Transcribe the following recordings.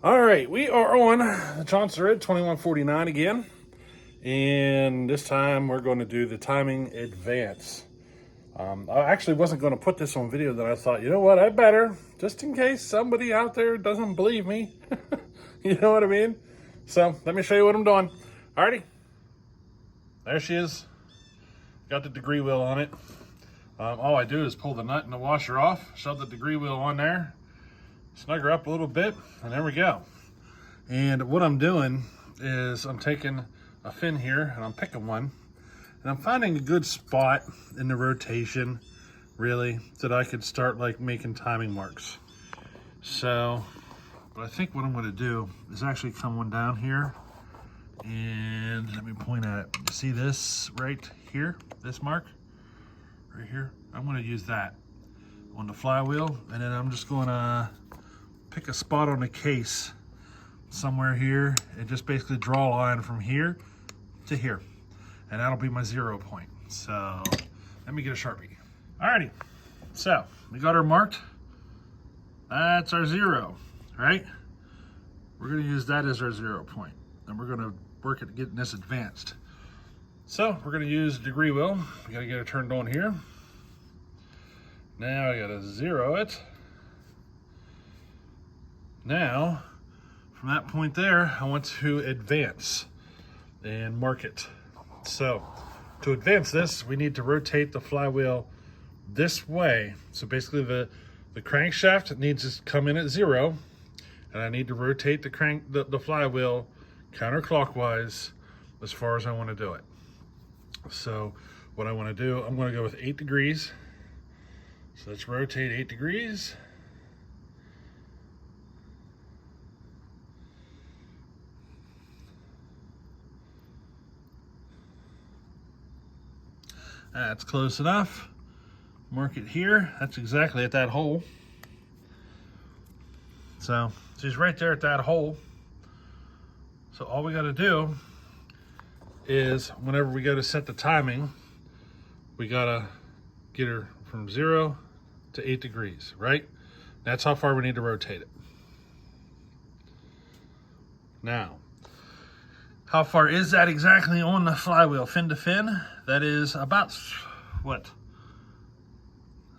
All right, we are on the Johnson Red 2149 again, and this time we're going to do the timing advance. I actually wasn't going to put this on video, then I thought, you know what, I better, just in case somebody out there doesn't believe me. You know what I mean? So let me show you what I'm doing. Alrighty, there she is. Got the degree wheel on it. All I do is pull the nut and the washer off, shove the degree wheel on there, snug her up a little bit, and there we go. And what I'm doing is I'm taking a fin here and I'm picking one, and I'm finding a good spot in the rotation, really, that I could start like making timing marks. So, but I think what I'm gonna do is actually come one down here, and let me point at it. See this right here, this mark? Right here, I'm gonna use that on the flywheel, and then I'm just gonna pick a spot on the case somewhere here and just basically draw a line from here to here, and that'll be my 0 point. So let me get a Sharpie. Alrighty, so we got her marked. That's our 0, right? We're gonna use that as our 0 point, and we're gonna work at getting this advanced. So we're gonna use the degree wheel. We gotta get it turned on here. Now I gotta 0 it. Now, from that point there, I want to advance and mark it. So to advance this, we need to rotate the flywheel this way. So basically the crankshaft needs to come in at 0, and I need to rotate the flywheel counterclockwise as far as I want to do it. So what I want to do, I'm going to go with 8 degrees. So let's rotate 8 degrees. That's close enough. Mark it here. That's exactly at that hole. So she's right there at that hole. So all we got to do is whenever we go to set the timing, we got to get her from 0 to 8 degrees, right? That's how far we need to rotate it. Now, how far is that exactly on the flywheel, fin to fin? That is about, what?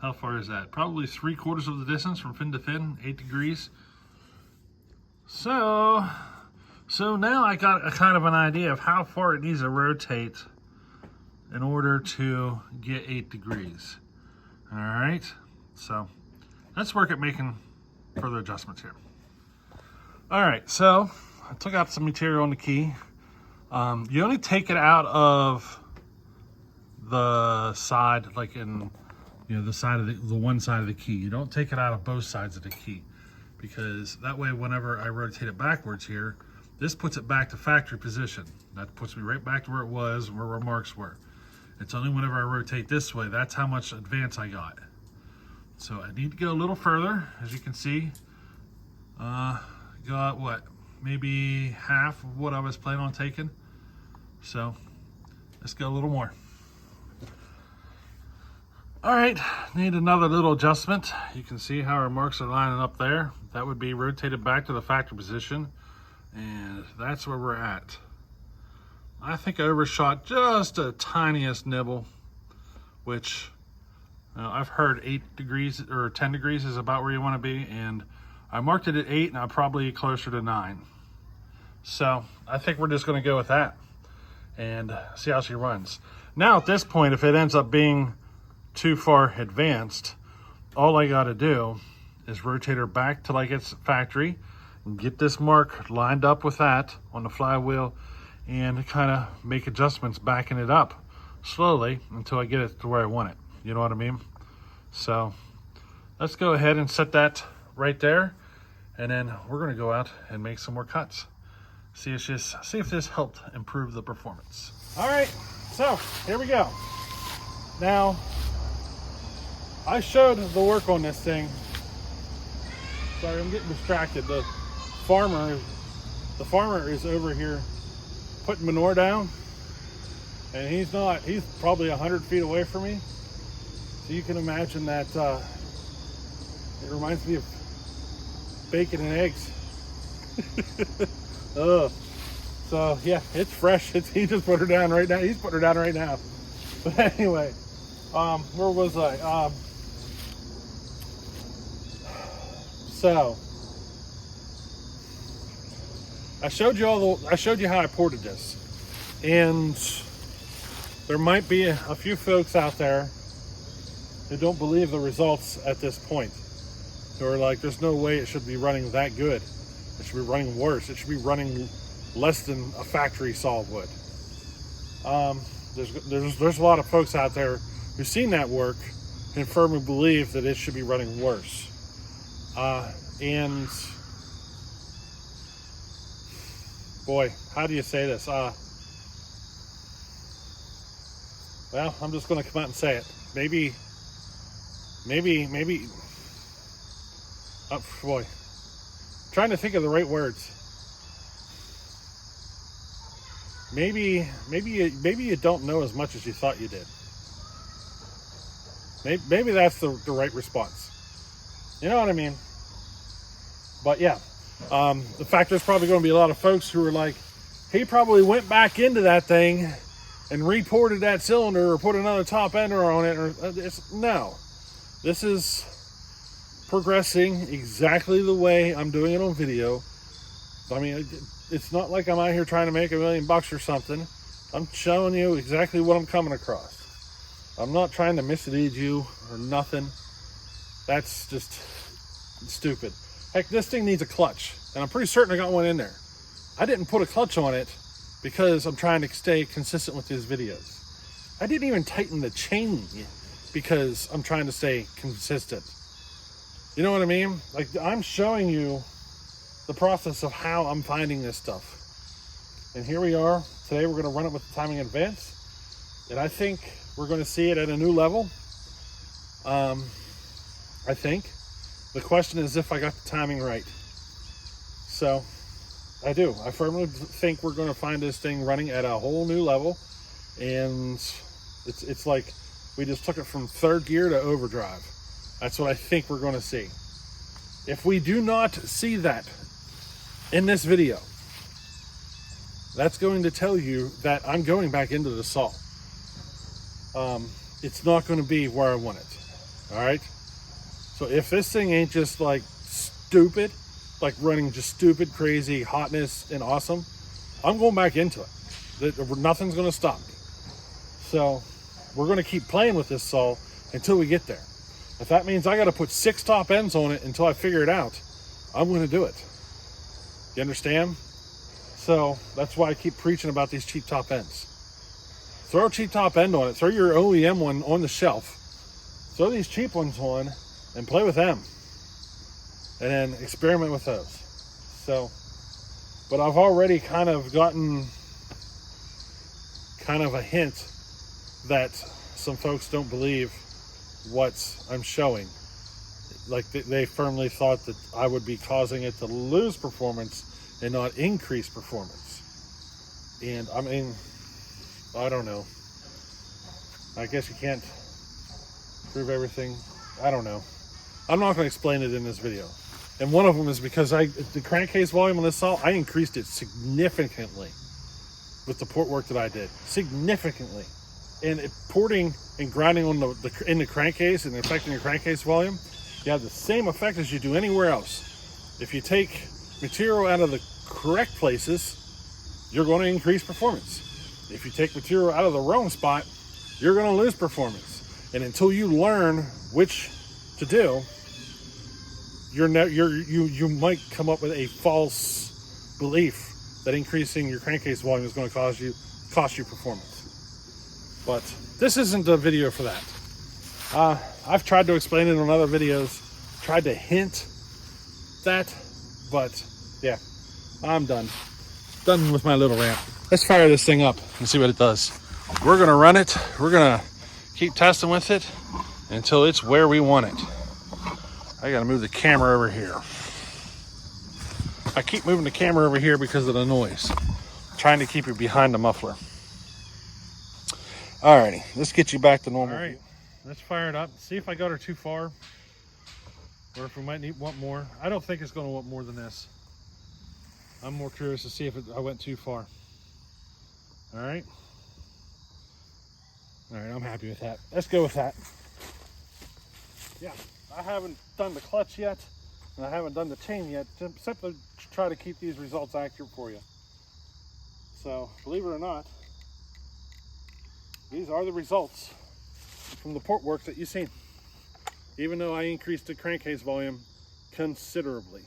How far is that? Probably 3/4 of the distance from fin to fin, 8 degrees. So now I got a kind of an idea of how far it needs to rotate in order to get 8 degrees. All right, so let's work at making further adjustments here. All right, so I took out some material on the key. You only take it out of the side, like in, the side of the one side of the key. You don't take it out of both sides of the key, because that way whenever I rotate it backwards here, this puts it back to factory position. That puts me right back to where it was, where our marks were. It's only whenever I rotate this way, that's how much advance I got. So I need to go a little further. As you can see, got what, maybe half of what I was planning on taking. So let's go a little more. All right, need another little adjustment. You can see how our marks are lining up there. That would be rotated back to the factory position, and that's where we're at. I think I overshot just a tiniest nibble, which I've heard 8 degrees or 10 degrees is about where you want to be, and I marked it at 8, and I'm probably closer to 9. So I think we're just going to go with that and see how she runs. Now at this point, if it ends up being too far advanced, all I got to do is rotate her back to like it's factory and get this mark lined up with that on the flywheel, and kind of make adjustments, backing it up slowly until I get it to where I want it. You know what I mean? So let's go ahead and set that right there, and then we're going to go out and make some more cuts. See if this helped improve the performance. All right, so here we go. Now, I showed the work on this thing. Sorry, I'm getting distracted. The farmer is over here putting manure down, and he's probably 100 feet away from me. So you can imagine that it reminds me of bacon and eggs. Oh, so yeah, it's fresh. He just put her down right now. He's putting her down right now. But anyway, where was I? So I showed you how I ported this, and there might be a few folks out there who don't believe the results at this point. Who are like, there's no way it should be running that good. It should be running worse. It should be running less than a factory saw would. There's a lot of folks out there who've seen that work and firmly believe that it should be running worse. And boy, how do you say this? Well, I'm just going to come out and say it. Maybe. Oh boy, trying to think of the right words. Maybe you don't know as much as you thought you did. Maybe that's the right response. You know what I mean? But yeah, the fact there's probably going to be a lot of folks who are like, he probably went back into that thing and reported that cylinder or put another top ender on it. Or no, this is progressing exactly the way I'm doing it on video. I mean, it's not like I'm out here trying to make $1 million or something. I'm showing you exactly what I'm coming across. I'm not trying to mislead you or nothing. That's just stupid. Heck, this thing needs a clutch, and I'm pretty certain I got one in there. I didn't put a clutch on it because I'm trying to stay consistent with these videos. I didn't even tighten the chain because I'm trying to stay consistent. You know what I mean? Like, I'm showing you the process of how I'm finding this stuff. And here we are. Today we're going to run it with the timing advance. And I think we're going to see it at a new level. I think. The question is if I got the timing right. So, I do. I firmly think we're going to find this thing running at a whole new level. And it's like we just took it from third gear to overdrive. That's what I think we're going to see. If we do not see that in this video, that's going to tell you that I'm going back into the saw. It's not going to be where I want it. All right. So if this thing ain't just like stupid, like running just stupid, crazy hotness and awesome, I'm going back into it. Nothing's going to stop me. So we're going to keep playing with this saw until we get there. If that means I got to put 6 top ends on it until I figure it out, I'm going to do it. You understand? So that's why I keep preaching about these cheap top ends. Throw a cheap top end on it. Throw your OEM one on the shelf. Throw these cheap ones on and play with them. And then experiment with those. So, but I've already kind of gotten kind of a hint that some folks don't believe what I'm showing. Like they firmly thought that I would be causing it to lose performance and not increase performance. And I mean, I don't know. I guess you can't prove everything. I don't know. I'm not going to explain it in this video. And one of them is because the crankcase volume on this saw, I increased it significantly with the port work that I did. Significantly. And porting and grinding on in the crankcase and affecting the crankcase volume, you have the same effect as you do anywhere else. If you take material out of the correct places, you're going to increase performance. If you take material out of the wrong spot, you're going to lose performance. And until you learn which to do, you might come up with a false belief that increasing your crankcase volume is going to cost you performance. But this isn't a video for that. I've tried to explain it on other videos, tried to hint that, but yeah, I'm done. Done with my little rant. Let's fire this thing up and see what it does. We're gonna run it. We're gonna keep testing with it until it's where we want it. I gotta move the camera over here. I keep moving the camera over here because of the noise. I'm trying to keep it behind the muffler. Alrighty, let's get you back to normal. All right, let's fire it up. See if I got her too far, or if we might want more. I don't think it's going to want more than this. I'm more curious to see if I went too far. All right. All right, I'm happy with that. Let's go with that. Yeah, I haven't done the clutch yet, and I haven't done the chain yet, simply to try to keep these results accurate for you. So, believe it or not, these are the results from the port work that you've seen, even though I increased the crankcase volume considerably.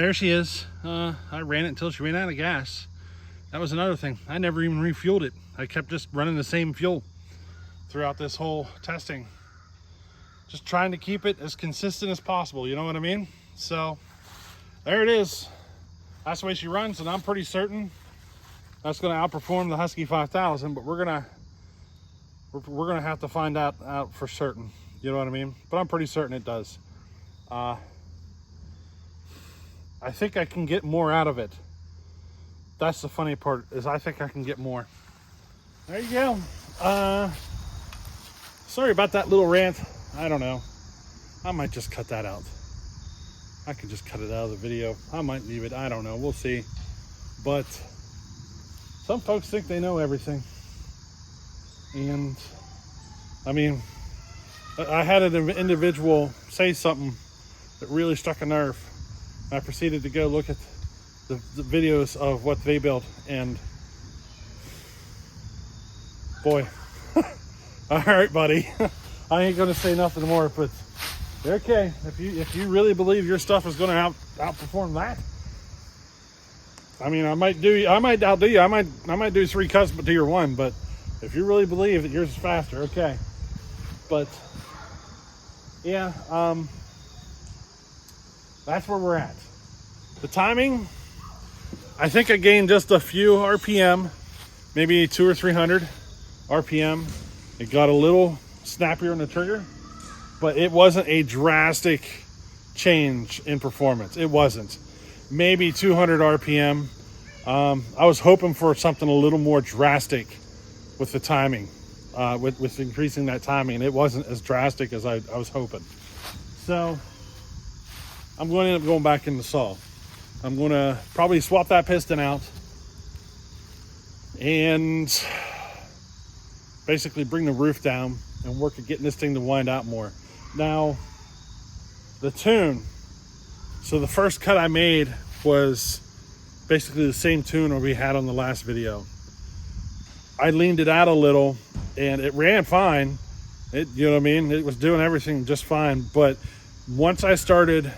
there she is. I ran it until she ran out of gas. That was another thing. I never even refueled it. I kept just running the same fuel throughout this whole testing. Just trying to keep it as consistent as possible, you know what I mean? So there it is. That's the way she runs, and I'm pretty certain that's going to outperform the Husky 5000, but we're gonna have to find out for certain, you know what I mean? But I'm pretty certain it does. I think I can get more out of it. That's the funny part, is I think I can get more. There you go. Sorry about that little rant. I don't know. I might just cut that out. I could just cut it out of the video. I might leave it. I don't know. We'll see. But some folks think they know everything. And I mean, I had an individual say something that really struck a nerve. I proceeded to go look at the videos of what they built, and boy, all right, buddy. I ain't gonna say nothing more, but okay. If you really believe your stuff is gonna outperform that, I mean, I might outdo you. I might do 3 cuts but to your 1, but if you really believe that yours is faster, okay. But yeah, that's where we're at. The timing, I think I gained just a few RPM, maybe 200 or 300 RPM. It got a little snappier on the trigger, but it wasn't a drastic change in performance. It wasn't. Maybe 200 RPM. I was hoping for something a little more drastic with the timing, with increasing that timing, and it wasn't as drastic as I was hoping. So I'm going to end up going back in the saw. I'm going to probably swap that piston out and basically bring the roof down and work at getting this thing to wind out more. Now, the tune. So the first cut I made was basically the same tune that we had on the last video. I leaned it out a little and it ran fine. You know what I mean? It was doing everything just fine. But once I started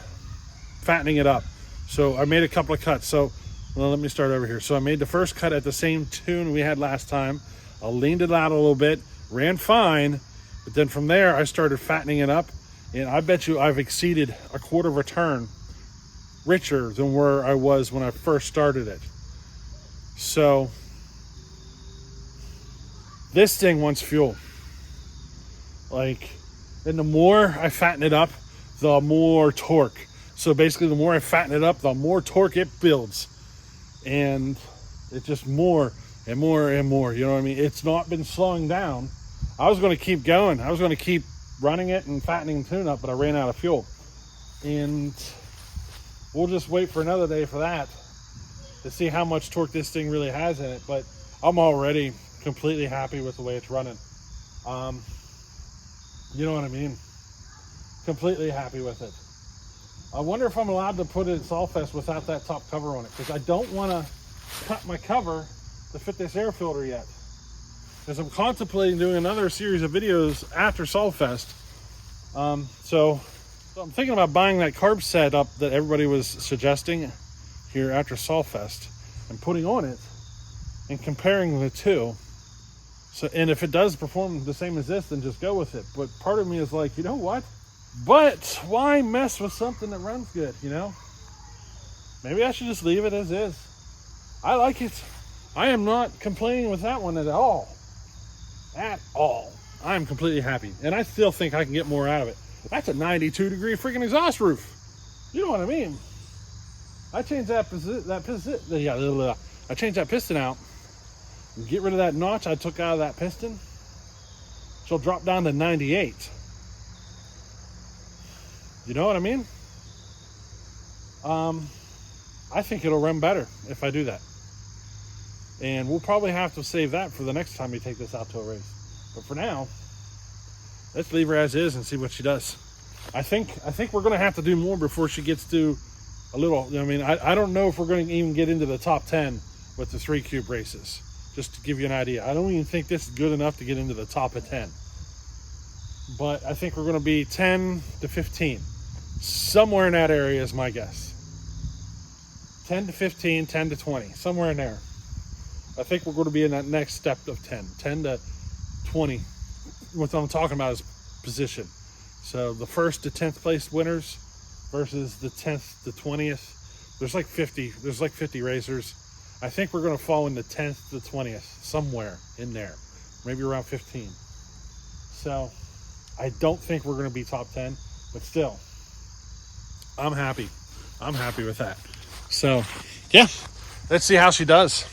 fattening it up, so I made a couple of cuts. So well, let me start over here. So I made the first cut at the same tune we had last time. I leaned it out a little bit, ran fine, but then from there I started fattening it up, and I bet you I've exceeded a quarter of a turn richer than where I was when I first started it. So this thing wants fuel. Like, and the more I fatten it up, the more torque. So basically, the more I fatten it up, the more torque it builds. And it's just more and more and more. You know what I mean? It's not been slowing down. I was going to keep going. I was going to keep running it and fattening the tune up, but I ran out of fuel. And we'll just wait for another day for that to see how much torque this thing really has in it. But I'm already completely happy with the way it's running. You know what I mean? Completely happy with it. I wonder if I'm allowed to put it in Solfest without that top cover on it, because I don't want to cut my cover to fit this air filter yet. Because I'm contemplating doing another series of videos after Solfest. So I'm thinking about buying that carb setup that everybody was suggesting here after Solfest and putting on it and comparing the two. So, and if it does perform the same as this, then just go with it. But part of me is like, you know what? But why mess with something that runs good, you know? Maybe I should just leave it as is. I like it. I am not complaining with that one at all. At all. I'm completely happy. And I still think I can get more out of it. That's a 92-degree freaking exhaust roof. You know what I mean? I changed I changed that piston out. And get rid of that notch I took out of that piston. She'll drop down to 98. You know what I mean? I think it'll run better if I do that. And we'll probably have to save that for the next time we take this out to a race. But for now, let's leave her as is and see what she does. I think we're going to have to do more before she gets to a little. I mean, I don't know if we're going to even get into the top 10 with the 3 cube races. Just to give you an idea, I don't even think this is good enough to get into the top of 10. But I think we're going to be 10 to 15. Somewhere in that area is my guess. 10 to 15, 10 to 20, somewhere in there. I think we're going to be in that next step of 10 to 20. What I'm talking about is position. So the first to 10th place winners versus the 10th to 20th. There's like 50 racers. I think we're going to fall in the 10th to 20th, somewhere in there, maybe around 15. So I don't think we're going to be top 10, but still, I'm happy. I'm happy with that. So yeah, let's see how she does.